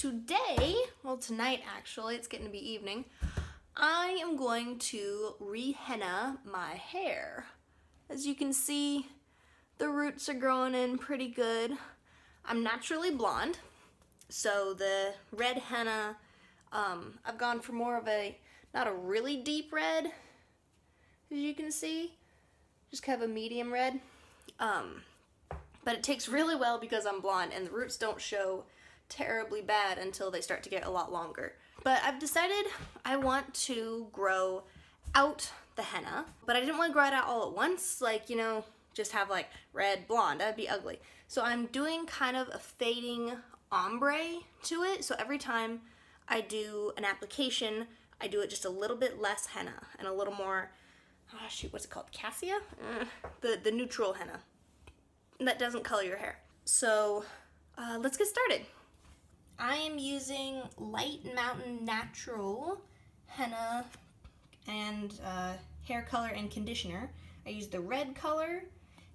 today, well tonight actually, it's getting to be evening, I am going to re-henna my hair. As you can see, the roots are growing in pretty good. I'm naturally blonde, so the red henna, I've gone for more of a, not a really deep red, as you can see, just kind of a medium red. But it takes really well because I'm blonde and the roots don't show terribly bad until they start to get a lot longer. But I've decided I want to grow out the henna, but I didn't want to grow it out all at once, like, you know, just have like red, blonde, that'd be ugly. So I'm doing kind of a fading ombre to it, so every time I do an application, I do it just a little bit less henna and a little more, oh shoot, what's it called, cassia? The neutral henna that doesn't color your hair. So let's get started. I am using Light Mountain Natural henna and hair color and conditioner. I use the red color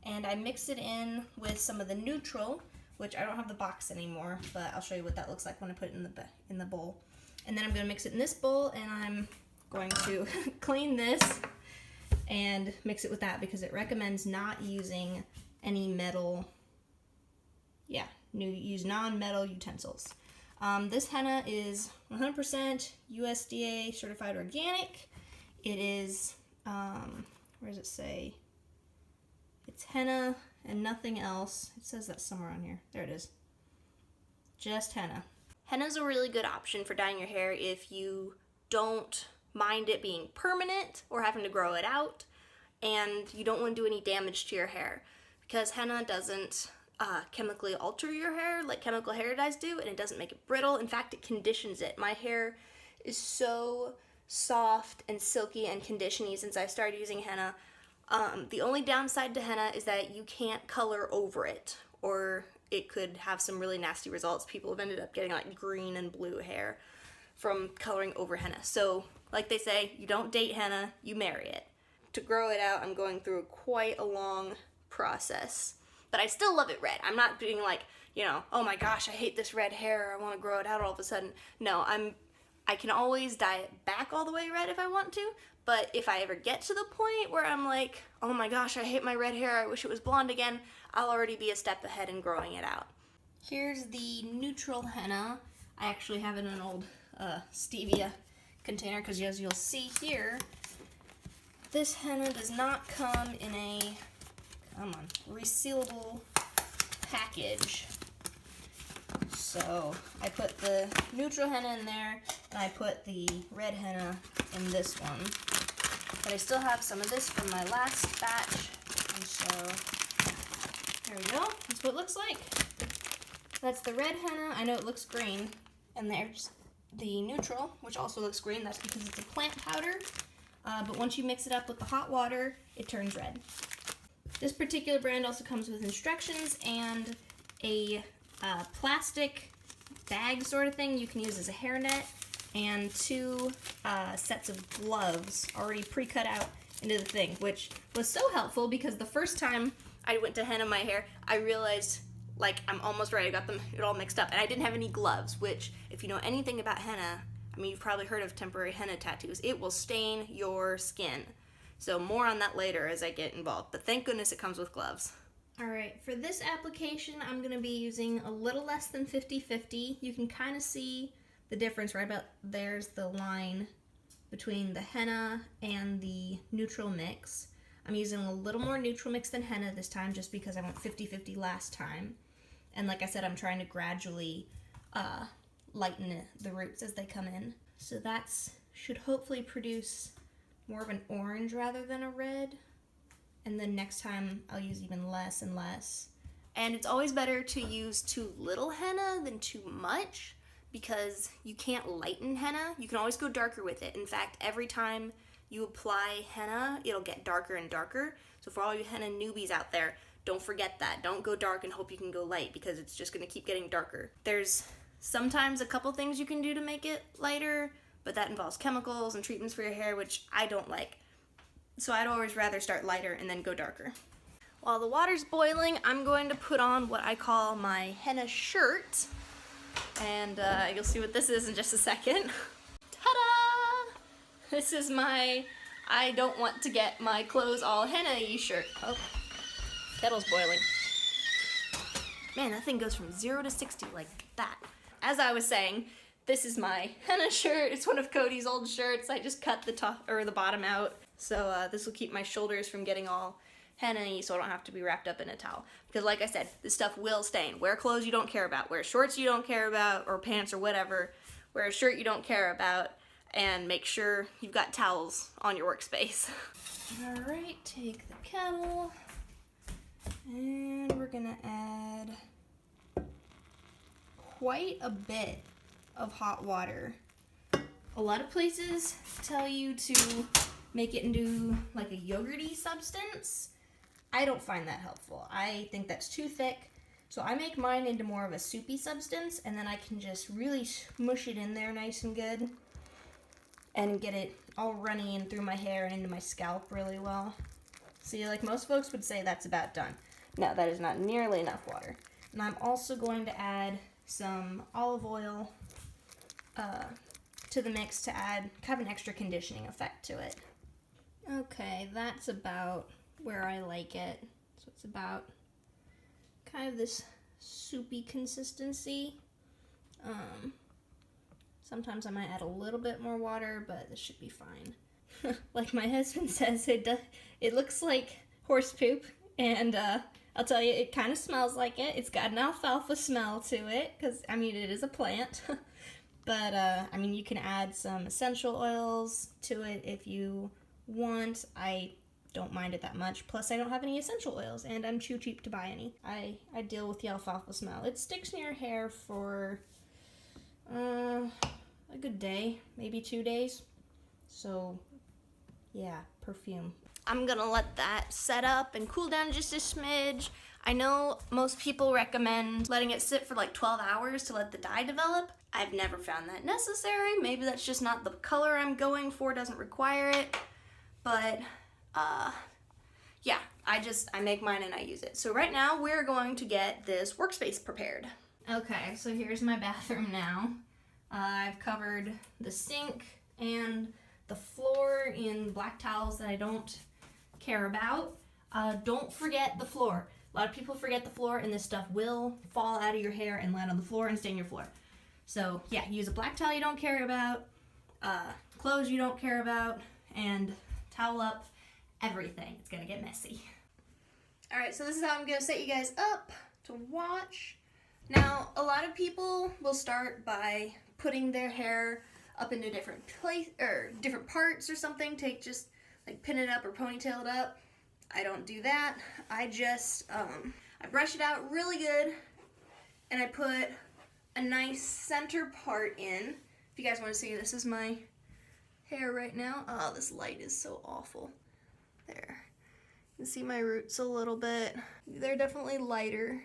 and I mix it in with some of the neutral, which I don't have the box anymore, but I'll show you what that looks like when I put it in the bowl. And then I'm gonna mix it in this bowl and I'm going to clean this and mix it with that because it recommends not using any metal, use non-metal utensils. This henna is 100% USDA certified organic. It is, where does it say? It's henna and nothing else. It says that somewhere on here. There it is. Just henna. Henna is a really good option for dyeing your hair if you don't mind it being permanent or having to grow it out, and you don't want to do any damage to your hair, because henna doesn't chemically alter your hair like chemical hair dyes do, and it doesn't make it brittle. In fact, it conditions it. My hair is so soft and silky and conditiony since I started using henna. The only downside to henna is that you can't color over it, or it could have some really nasty results. People have ended up getting like green and blue hair from coloring over henna. So like they say, you don't date henna, you marry it. To grow it out, I'm going through quite a long process, but I still love it red. I'm not being like, you know, oh my gosh, I hate this red hair, I want to grow it out all of a sudden. No, I can always dye it back all the way red if I want to, but if I ever get to the point where I'm like, oh my gosh, I hate my red hair, I wish it was blonde again, I'll already be a step ahead in growing it out. Here's the neutral henna. I actually have it in an old stevia container because, as you'll see here, this henna does not come in a, resealable package. So I put the neutral henna in there and I put the red henna in this one. But I still have some of this from my last batch, and so there we go. That's what it looks like. That's the red henna. I know it looks green. And there's the neutral, which also looks green. That's because it's a plant powder. But once you mix it up with the hot water, it turns red. This particular brand also comes with instructions and a plastic bag sort of thing you can use as a hairnet, and 2 sets of gloves already pre-cut out into the thing, which was so helpful because the first time I went to henna my hair, I realized, like, I'm almost ready. I got them it all mixed up, and I didn't have any gloves, which, if you know anything about henna, I mean, you've probably heard of temporary henna tattoos. It will stain your skin. So more on that later as I get involved, but thank goodness it comes with gloves. All right, for this application, I'm gonna be using a little less than 50-50. You can kind of see the difference right about there's the line between the henna and the neutral mix. I'm using a little more neutral mix than henna this time just because I went 50-50 last time. And like I said, I'm trying to gradually lighten the roots as they come in. So that's should hopefully produce more of an orange rather than a red. And then next time I'll use even less and less. And it's always better to use too little henna than too much, because you can't lighten henna. You can always go darker with it. In fact, every time you apply henna, it'll get darker and darker. So for all you henna newbies out there, don't forget that. Don't go dark and hope you can go light, because it's just gonna keep getting darker. There's sometimes a couple things you can do to make it lighter, but that involves chemicals and treatments for your hair, which I don't like. So I'd always rather start lighter and then go darker. While the water's boiling, I'm going to put on what I call my henna shirt. And you'll see what this is in just a second. Ta-da! This is my I don't want to get my clothes all henna-y shirt. Oh, kettle's boiling. Man, that thing goes from 0 to 60 like that. As I was saying, this is my henna shirt. It's one of Cody's old shirts. I just cut the top or the bottom out. So this will keep my shoulders from getting all henna-y so I don't have to be wrapped up in a towel. Because like I said, this stuff will stain. Wear clothes you don't care about. Wear shorts you don't care about, or pants or whatever. Wear a shirt you don't care about. And make sure you've got towels on your workspace. Alright, take the kettle. And we're gonna add quite a bit of hot water. A lot of places tell you to make it into like a yogurty substance. I don't find that helpful. I think that's too thick. So I make mine into more of a soupy substance, and then I can just really smush it in there nice and good and get it all runny and through my hair and into my scalp really well. See, like most folks would say that's about done. No, that is not nearly enough water. And I'm also going to add some olive oil to the mix to add kind of an extra conditioning effect to it. Okay, that's about where I like it. So it's about kind of this soupy consistency. Sometimes I might add a little bit more water, but this should be fine. Like my husband says, it looks like horse poop, and I'll tell you, it kind of smells like it. It's got an alfalfa smell to it, because, I mean, it is a plant. But, I mean, you can add some essential oils to it if you want. I don't mind it that much. Plus, I don't have any essential oils, and I'm too cheap to buy any. I deal with the alfalfa smell. It sticks in your hair for a good day, maybe 2 days. So, yeah, perfume. I'm gonna let that set up and cool down just a smidge. I know most people recommend letting it sit for like 12 hours to let the dye develop. I've never found that necessary. Maybe that's just not the color I'm going for, doesn't require it. But, yeah, I make mine and I use it. So right now we're going to get this workspace prepared. Okay, so here's my bathroom now. I've covered the sink and the floor in black towels that I don't care about. Don't forget the floor. A lot of people forget the floor, and this stuff will fall out of your hair and land on the floor and stain your floor. So yeah, use a black towel you don't care about, clothes you don't care about, and towel up everything. It's gonna get messy. All right, so this is how I'm gonna set you guys up to watch. Now, a lot of people will start by putting their hair up into different different parts or something to just like pin it up or ponytail it up. I don't do that. I just I brush it out really good, and I put a nice center part in. If you guys want to see, this is my hair right now. Oh, this light is so awful. There. You can see my roots a little bit. They're definitely lighter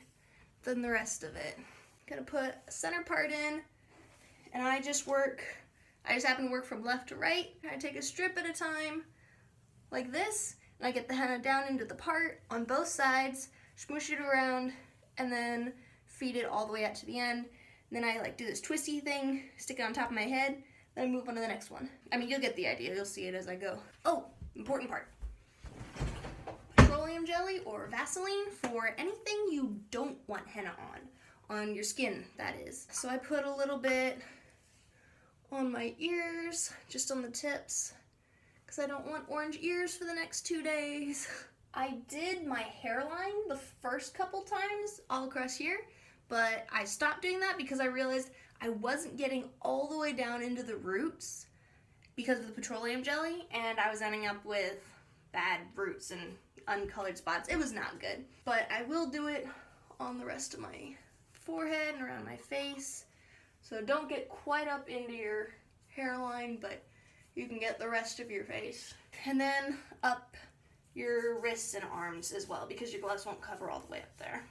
than the rest of it. I'm gonna put a center part in, and I just happen to work from left to right. I take a strip at a time, like this, and I get the henna down into the part on both sides, smoosh it around, and then feed it all the way out to the end. And then I like do this twisty thing, stick it on top of my head, then I move on to the next one. I mean, you'll get the idea. You'll see it as I go. Oh, important part. Petroleum jelly or Vaseline for anything you don't want henna on your skin, that is. So I put a little bit on my ears, just on the tips, because I don't want orange ears for the next 2 days. I did my hairline the first couple times all across here, but I stopped doing that because I realized I wasn't getting all the way down into the roots because of the petroleum jelly, and I was ending up with bad roots and uncolored spots. It was not good. But I will do it on the rest of my forehead and around my face. So don't get quite up into your hairline, but you can get the rest of your face. And then up your wrists and arms as well, because your gloves won't cover all the way up there.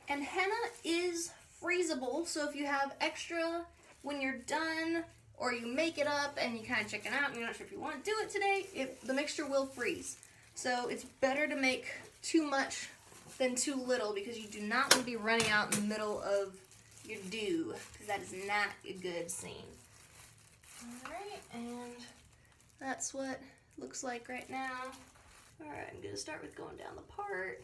And henna is freezable, so if you have extra when you're done, or you make it up and you kind of chicken out and you're not sure if you want to do it today, the mixture will freeze. So it's better to make too much than too little, because you do not want to be running out in the middle of your do, because that is not a good scene. Alright, and that's what it looks like right now. Alright, I'm gonna start with going down the part.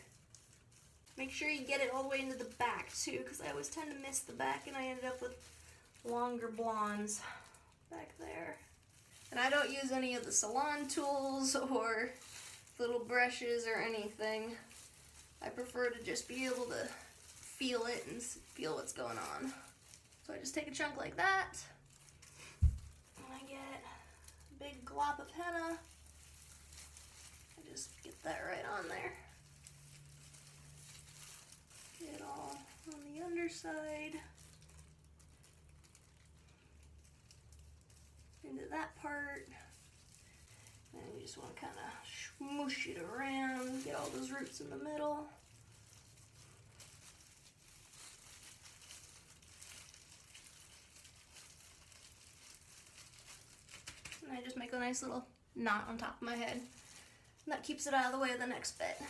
Make sure you get it all the way into the back too, because I always tend to miss the back and I ended up with longer blondes back there. And I don't use any of the salon tools or little brushes or anything. I prefer to just be able to feel it and feel what's going on. So I just take a chunk like that, and I get a big glop of henna. I just get that right on there. Get it all on the underside. Into that part. And you just want to kind of smoosh it around, get all those roots in the middle. And I just make a nice little knot on top of my head. And that keeps it out of the way of the next bit.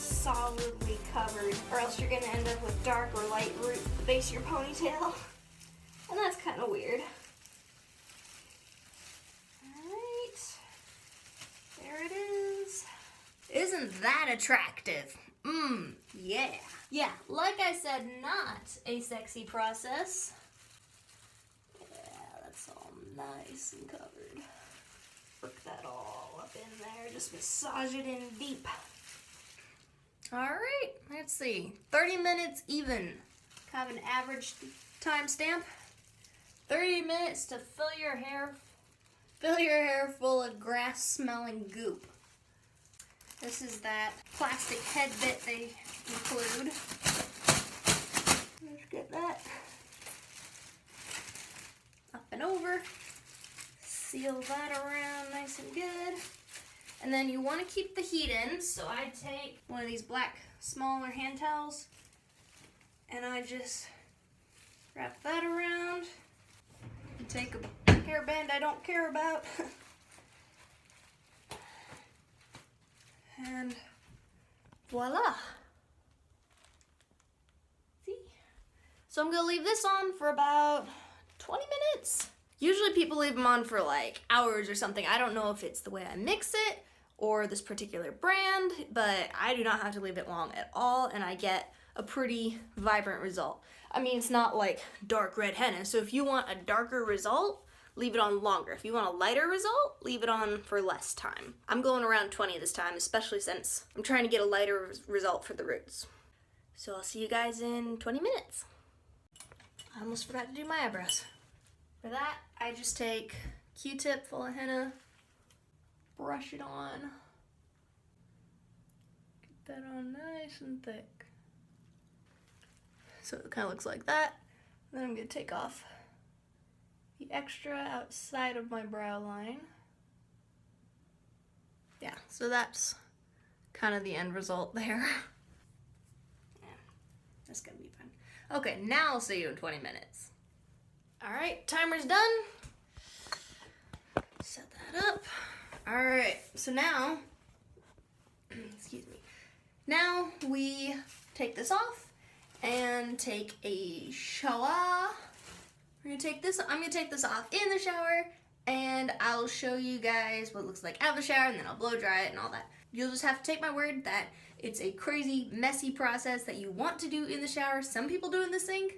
Solidly covered, or else you're gonna end up with dark or light root at the base of your ponytail, and that's kind of weird. Alright, there it is. Isn't that attractive? Yeah. Yeah, like I said, not a sexy process. Yeah, that's all nice and covered. Work that all up in there, just massage it in deep. Alright, let's see. 30 minutes even. Kind of an average time stamp. 30 minutes to fill your hair full of grass smelling goop. This is that plastic head bit they include. Let's get that up and over. Seal that around nice and good. And then you want to keep the heat in, so I take one of these black, smaller hand towels, and I just wrap that around, and take a hairband I don't care about, and voila. See? So I'm going to leave this on for about 20 minutes. Usually people leave them on for like hours or something. I don't know if it's the way I mix it or this particular brand, but I do not have to leave it long at all, and I get a pretty vibrant result. I mean, it's not like dark red henna, so if you want a darker result, leave it on longer. If you want a lighter result, leave it on for less time. I'm going around 20 this time, especially since I'm trying to get a lighter result for the roots. So I'll see you guys in 20 minutes. I almost forgot to do my eyebrows. For that, I just take Q-tip full of henna, brush it on, get that on nice and thick. So it kind of looks like that. Then I'm going to take off the extra outside of my brow line. Yeah, so that's kind of the end result there. Yeah, that's going to be fun. Okay, now I'll see you in 20 minutes. Alright, timer's done. Set that up. Alright, so now, excuse me, now we take this off and take a shower. We're gonna take this, I'm gonna take this off in the shower, and I'll show you guys what it looks like out of the shower, and then I'll blow dry it and all that. You'll just have to take my word that it's a crazy, messy process that you want to do in the shower. Some people do in the sink.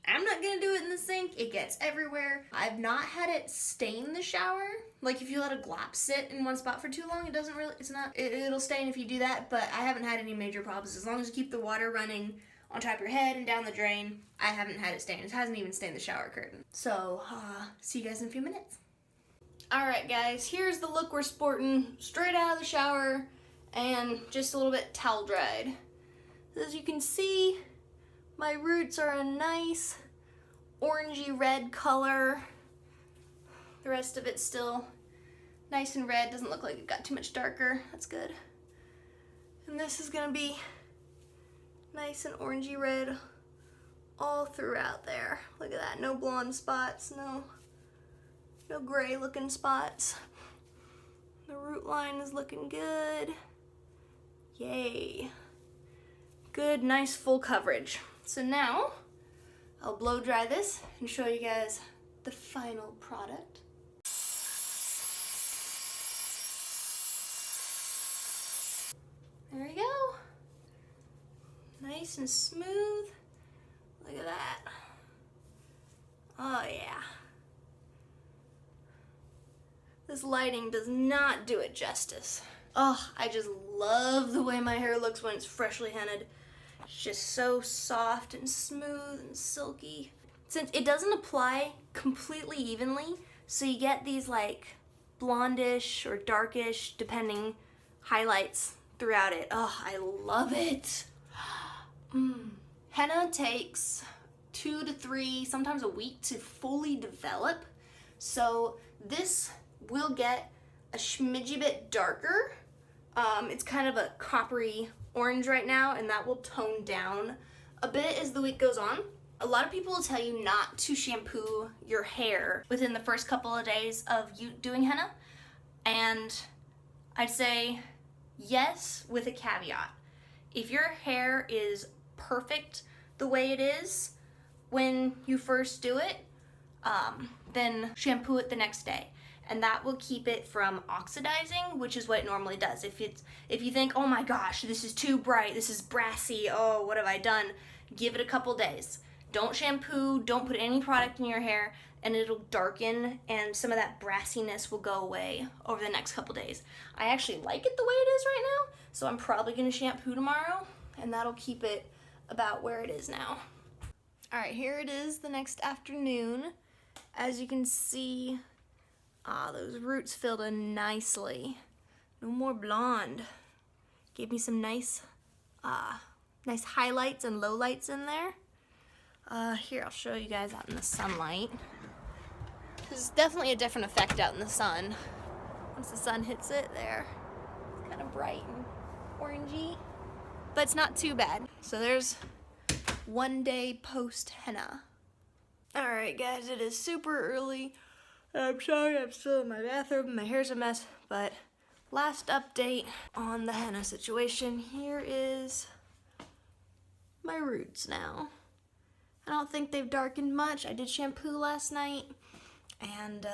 I'm not gonna do it in the sink. It gets everywhere. I've not had it stain the shower. Like if you let a glop sit in one spot for too long, it'll stain if you do that, but I haven't had any major problems. As long as you keep the water running on top of your head and down the drain, I haven't had it stain. It hasn't even stained the shower curtain. So, see you guys in a few minutes. Alright guys, here's the look we're sporting straight out of the shower and just a little bit towel dried. As you can see, my roots are a nice orangey red color. The rest of it's still nice and red. Doesn't look like it got too much darker. That's good. And this is gonna be nice and orangey red all throughout there. Look at that, no blonde spots, no gray looking spots. The root line is looking good. Yay. Good, nice full coverage. So now I'll blow dry this and show you guys the final product. There we go. Nice and smooth. Look at that. Oh yeah. This lighting does not do it justice. Oh, I just love the way my hair looks when it's freshly hennaed. It's just so soft and smooth and silky. Since it doesn't apply completely evenly, so you get these like blondish or darkish, depending, highlights throughout it. Oh, I love it. Henna takes 2 to 3, sometimes a week to fully develop. So this will get a smidgy bit darker. It's kind of a coppery orange right now, and that will tone down a bit as the week goes on. A lot of people will tell you not to shampoo your hair within the first couple of days of you doing henna, and I'd say yes with a caveat. If your hair is perfect the way it is when you first do it, then shampoo it the next day. And that will keep it from oxidizing, which is what it normally does. If you think, oh my gosh, this is too bright, this is brassy, oh, what have I done? Give it a couple days. Don't shampoo, don't put any product in your hair, and it'll darken, and some of that brassiness will go away over the next couple days. I actually like it the way it is right now, so I'm probably gonna shampoo tomorrow, and that'll keep it about where it is now. All right, here it is the next afternoon. As you can see, those roots filled in nicely. No more blonde. Gave me some nice highlights and lowlights in there. Here, I'll show you guys out in the sunlight. There's definitely a different effect out in the sun. Once the sun hits it there, it's kind of bright and orangey, but it's not too bad. So there's 1 day post henna. All right, guys, it is super early. I'm sorry, I'm still in my bathroom. My hair's a mess, but last update on the henna situation. Here is my roots now. I don't think they've darkened much. I did shampoo last night, and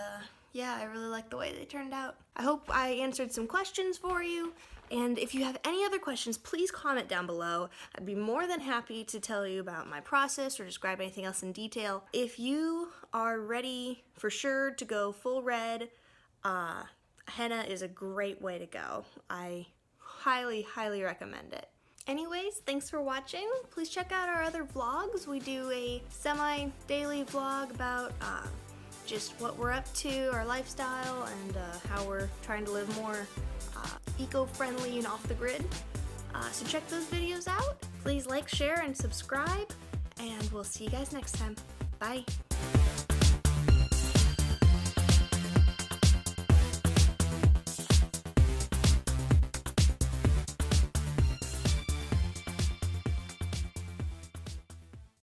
yeah, I really like the way they turned out. I hope I answered some questions for you, and if you have any other questions, please comment down below. I'd be more than happy to tell you about my process or describe anything else in detail. If you are ready for sure to go full red, henna is a great way to go. I highly, highly recommend it. Anyways, thanks for watching. Please check out our other vlogs. We do a semi-daily vlog about just what we're up to, our lifestyle, and how we're trying to live more eco-friendly and off the grid. So check those videos out. Please like, share, and subscribe, and we'll see you guys next time. Bye.